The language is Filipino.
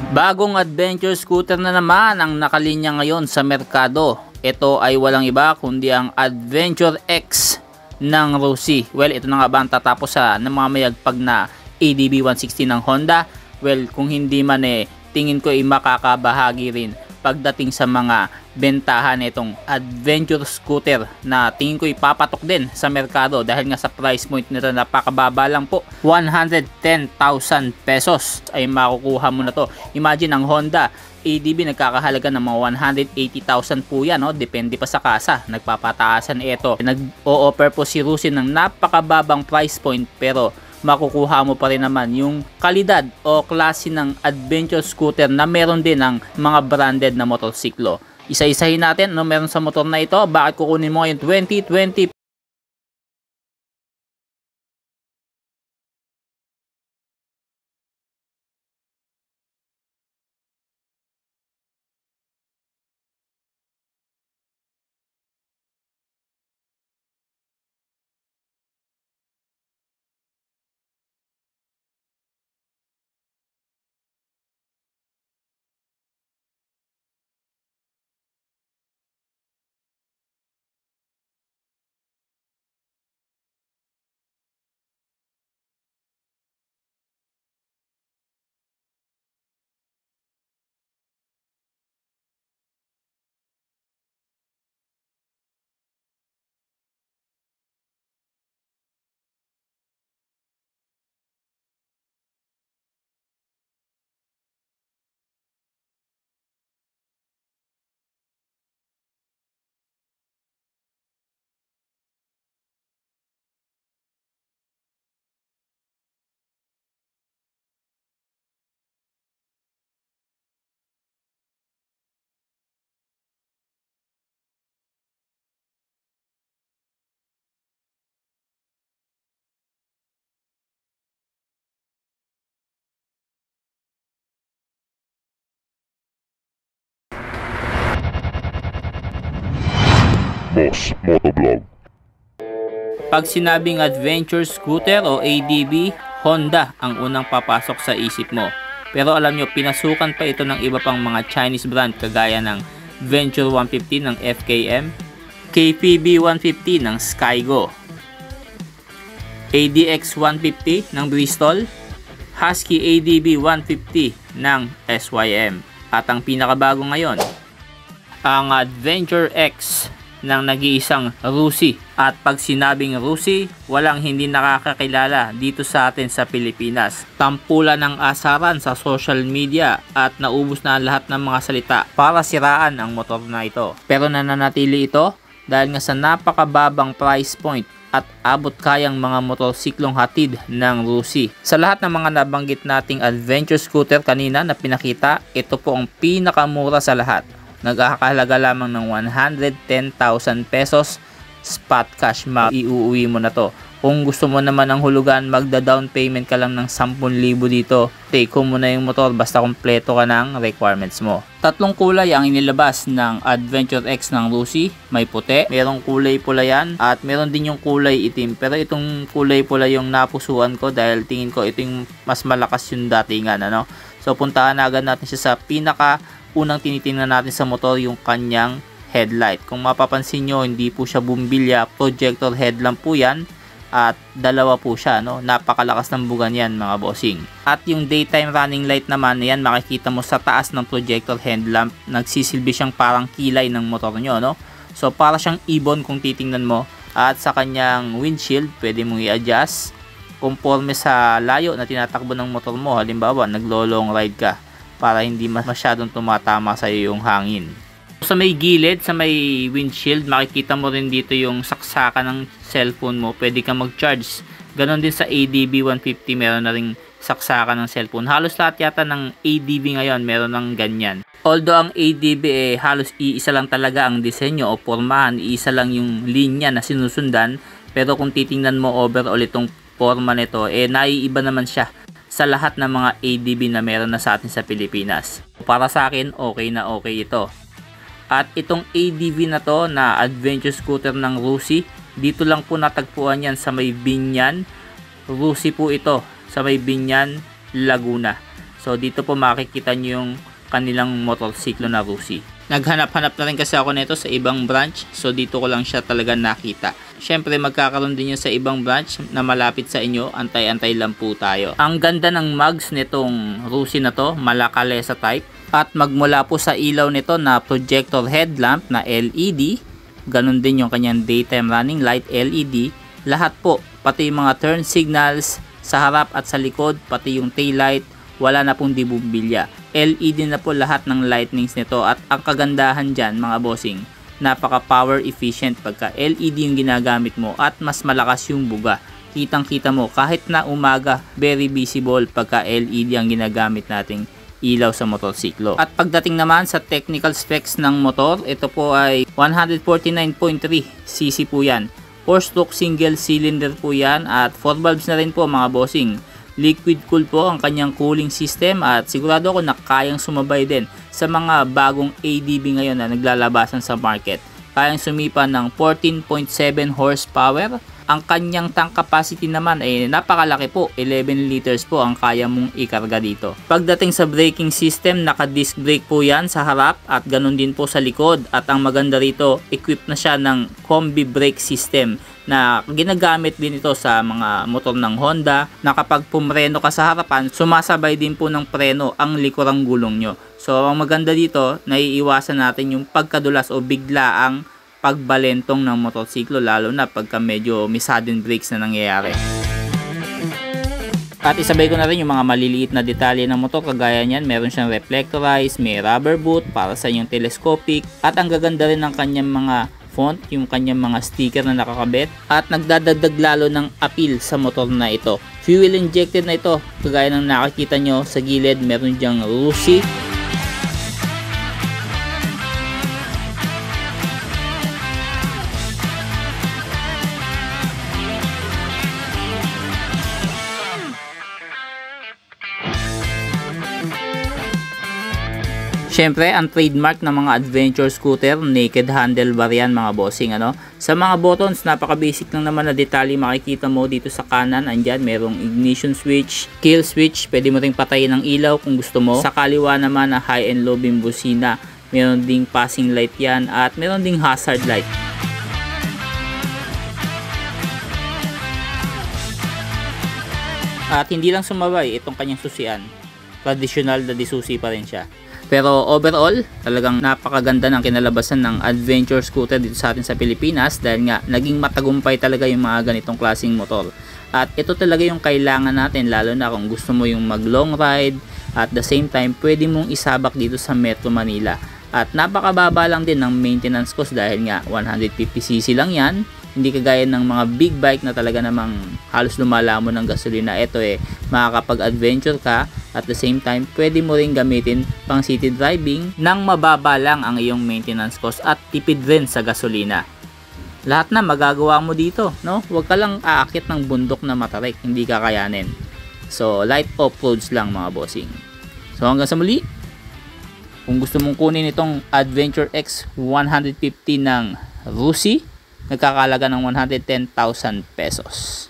Bagong adventure scooter na naman ang nakalinya ngayon sa merkado. Ito ay walang iba kundi ang Adventure X ng Rossi. Well, ito na nga ba ang tatapos sa namamayagpag na ADB 160 ng Honda? Well, kung hindi man tingin ko ay makakabahagi rin pagdating sa mga bentahan itong adventure scooter na tingin ko ipapatok din sa merkado dahil nga sa price point nito napakababa lang po. 110,000 pesos ay makukuha mo na to. Imagine ang Honda ADB nagkakahalaga ng mga 180,000 po yan, no? Depende pa sa kasa, nagpapataasan ito. Nag-o-offer po si Rossi ng napakababang price point pero makukuha mo pa rin naman yung kalidad o klase ng adventure scooter na meron din ng mga branded na motorsiklo. Isa-isahin natin ano meron sa motor na ito. Bakit kukunin mo yung 2020 Boss Motovlog. Pag sinabing adventure scooter o ADB, Honda ang unang papasok sa isip mo. Pero alam nyo, pinasukan pa ito ng iba pang mga Chinese brand kagaya ng Venture 150 ng FKM, KPB 150 ng Skygo, ADX 150 ng Bristol, Husky ADB 150 ng SYM. At ang pinakabago ngayon, ang Adventure X ng nag-iisang Rossi. At pag sinabing Rossi, walang hindi nakakakilala dito sa atin sa Pilipinas. Tampulan ng asaran sa social media at naubos na lahat ng mga salita para siraan ang motor na ito. Pero nananatili ito dahil nga sa napakababang price point at abot kayang mga motorsiklong hatid ng Rossi. Sa lahat ng mga nabanggit nating adventure scooter kanina na pinakita, ito po ang pinakamura sa lahat. Nagkakahalaga lamang ng 110,000 pesos spot cash, maiuwi mo na to. Kung gusto mo naman ng hulugan, magda-down payment ka lang ng 10,000 dito. Take home mo na yung motor basta kompleto ka ng requirements mo. Tatlong kulay ang inilabas ng Adventure X ng Rossi. May puti, merong kulay pula yan, at meron din yung kulay itim. Pero itong kulay pula yung napusuan ko dahil tingin ko ito yung mas malakas yung datingan, ano? So puntahan na agad natin siya sa unang tinitingnan natin sa motor, yung kanyang headlight. Kung mapapansin nyo, hindi po siya bumbilya, projector headlamp po yan, at dalawa po siya, no? Napakalakas ng bugan yan mga bossing. At yung daytime running light naman, yan makikita mo sa taas ng projector headlamp, nagsisilbi siyang parang kilay ng motor nyo, no? So para siyang ibon kung titingnan mo. At sa kanyang windshield, pwede mong i-adjust conforme sa layo na tinatakbo ng motor mo. Halimbawa, naglo-long ride ka, para hindi masyadong tumatama sa iyo yung hangin. Sa may gilid, sa may windshield, makikita mo rin dito yung saksakan ng cellphone mo. Pwede kang mag-charge. Ganon din sa ADB 150, meron na ring saksakan ng cellphone. Halos lahat yata ng ADB ngayon meron ng ganyan. Although ang ADB halos iisa lang talaga ang disenyo o pormahan, iisa lang yung linya na sinusundan. Pero kung titingnan mo overall itong forma nito, naiiba naman siya sa lahat ng mga ADB na meron na sa atin sa Pilipinas. Para sa akin, okay na okay ito. At itong ADB na to na adventure scooter ng Rossi, dito lang po natagpuan yan sa may Binyan. Rossi po ito sa may Binyan, Laguna. So dito po makikita nyo yung kanilang motorsiklo na Rusi. Naghanap-hanap na rin kasi ako nito sa ibang branch, so dito ko lang siya talaga nakita. Syempre magkakaroon din yun sa ibang branch na malapit sa inyo, antay-antay lang po tayo. Ang ganda ng mugs nitong Rusi na to, Malakalesa type. At magmula po sa ilaw nito na projector headlamp na LED, ganun din yung kanyang daytime running light LED. Lahat po, pati yung mga turn signals sa harap at sa likod, pati yung tail light, wala na pong dibumbilya. LED na po lahat ng lightnings nito at ang kagandahan dyan mga bossing, napaka power efficient pagka LED yung ginagamit mo at mas malakas yung buga. Kitang kita mo kahit na umaga, very visible pagka LED ang ginagamit nating ilaw sa motorsiklo. At pagdating naman sa technical specs ng motor, ito po ay 149.3cc po yan. 4-stroke single cylinder po yan at 4 valves na rin po mga bossing. Liquid cool po ang kanyang cooling system at sigurado ako na kayang sumabay din sa mga bagong ADB ngayon na naglalabasan sa market. Kayang sumipa ng 14.7 horsepower. Ang kanyang tank capacity naman ay napakalaki po, 11 liters po ang kaya mong ikarga dito. Pagdating sa braking system, naka-disc brake po yan sa harap at ganun din po sa likod. At ang maganda rito, equipped na siya ng combi brake system na ginagamit din ito sa mga motor ng Honda na kapag pumreno ka sa harapan, sumasabay din po ng preno ang likurang gulong nyo. So ang maganda dito, naiiwasan natin yung pagkadulas o bigla ang pagbalentong ng motorsiklo, lalo na pagka medyo may sudden brakes na nangyayari. At isabay ko na rin yung mga maliliit na detalye ng motor, kagaya niyan, meron siyang reflectorized, may rubber boot para sa inyong telescopic, at ang gaganda rin ng kanyang mga font, yung kanyang mga sticker na nakakabit, at nagdadagdag lalo ng appeal sa motor na ito. Fuel injected na ito, kagaya ng nakikita nyo sa gilid, meron dyang Rusi. Siyempre, ang trademark ng mga adventure scooter, naked handlebar yan mga bossing. Sa mga buttons, napaka-basic lang naman na detalye makikita mo dito sa kanan. Andyan, merong ignition switch, kill switch, pwede mo ring patayin ng ilaw kung gusto mo. Sa kaliwa naman na high and low beam busina, meron ding passing light yan at meron ding hazard light. At hindi lang sumabay itong kanyang susian, traditional na disusi pa rin siya. Pero overall, talagang napakaganda ng kinalabasan ng adventure scooter dito sa atin sa Pilipinas dahil nga naging matagumpay talaga yung mga ganitong klaseng motor. At ito talaga yung kailangan natin, lalo na kung gusto mo yung mag long ride at the same time pwede mong isabak dito sa Metro Manila. At napakababa lang din ng maintenance cost dahil nga 150cc lang yan. Hindi kagaya ng mga big bike na talaga namang halos lumalamon ng gasolina. Ito makakapag-adventure ka at the same time pwede mo rin gamitin pang city driving nang mababa lang ang iyong maintenance cost at tipid rin sa gasolina. Lahat na magagawa mo dito, no? Huwag ka lang aakit ng bundok na matarik, hindi ka kayanin. So light off-roads lang mga bossing. So hanggang sa muli, kung gusto mong kunin itong Adventure X 150 ng Rusi, nagkakalaga ng 110,000 pesos.